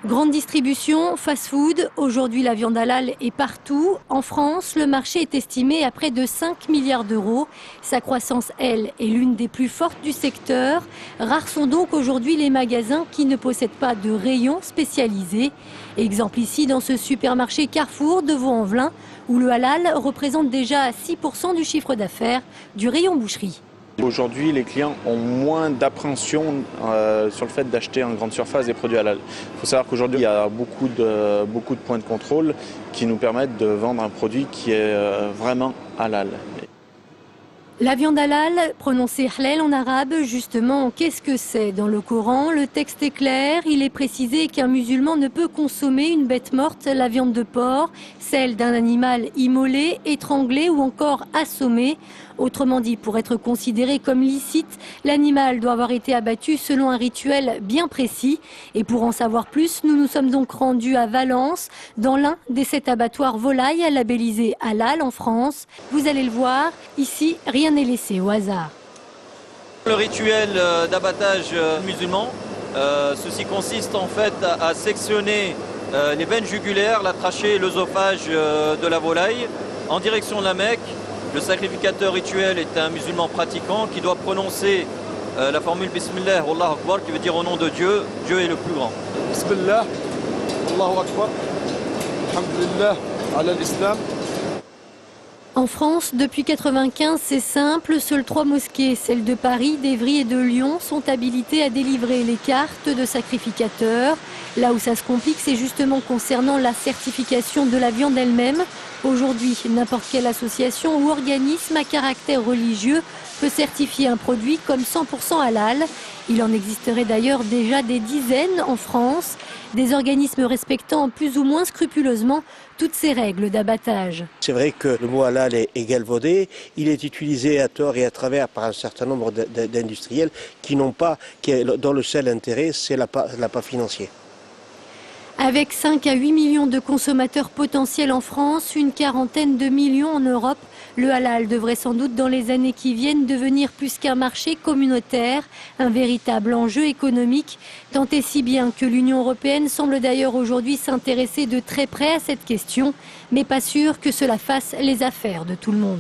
Grande distribution, fast-food, aujourd'hui la viande halal est partout. En France, le marché est estimé à près de 5 milliards d'euros. Sa croissance, elle, est l'une des plus fortes du secteur. Rares sont donc aujourd'hui les magasins qui ne possèdent pas de rayon spécialisé. Exemple ici dans ce supermarché Carrefour de Vaux-en-Velin, où le halal représente déjà 6% du chiffre d'affaires du rayon boucherie. Aujourd'hui, les clients ont moins d'appréhension sur le fait d'acheter en grande surface des produits halal. Il faut savoir qu'aujourd'hui, il y a beaucoup de points de contrôle qui nous permettent de vendre un produit qui est vraiment halal. La viande halal, prononcée halal en arabe, justement, qu'est-ce que c'est? Dans le Coran, le texte est clair. Il est précisé qu'un musulman ne peut consommer une bête morte, la viande de porc, celle d'un animal immolé, étranglé ou encore assommé. Autrement dit, pour être considéré comme licite, l'animal doit avoir été abattu selon un rituel bien précis. Et pour en savoir plus, nous nous sommes donc rendus à Valence, dans l'un des 7 abattoirs volailles labellisés halal en France. Vous allez le voir, ici, rien n'est laissé au hasard. Le rituel d'abattage musulman, ceci consiste en fait à sectionner les veines jugulaires, la trachée et l'œsophage de la volaille en direction de la Mecque. Le sacrificateur rituel est un musulman pratiquant qui doit prononcer la formule Bismillah, Allahu Akbar, qui veut dire au nom de Dieu, Dieu est le plus grand. Bismillah, Allahu Akbar, Alhamdulillah, ala l'Islam. En France, depuis 1995, c'est simple, seules 3 mosquées, celles de Paris, d'Évry et de Lyon, sont habilitées à délivrer les cartes de sacrificateurs. Là où ça se complique, c'est justement concernant la certification de la viande elle-même. Aujourd'hui, n'importe quelle association ou organisme à caractère religieux peut certifier un produit comme 100% halal. Il en existerait d'ailleurs déjà des dizaines en France, des organismes respectant plus ou moins scrupuleusement toutes ces règles d'abattage. C'est vrai que le mot halal est galvaudé, il est utilisé à tort et à travers par un certain nombre d'industriels dont le seul intérêt c'est l'appât financier. Avec 5 à 8 millions de consommateurs potentiels en France, une quarantaine de millions en Europe, le halal devrait sans doute dans les années qui viennent devenir plus qu'un marché communautaire, un véritable enjeu économique, tant et si bien que l'Union européenne semble d'ailleurs aujourd'hui s'intéresser de très près à cette question, mais pas sûr que cela fasse les affaires de tout le monde.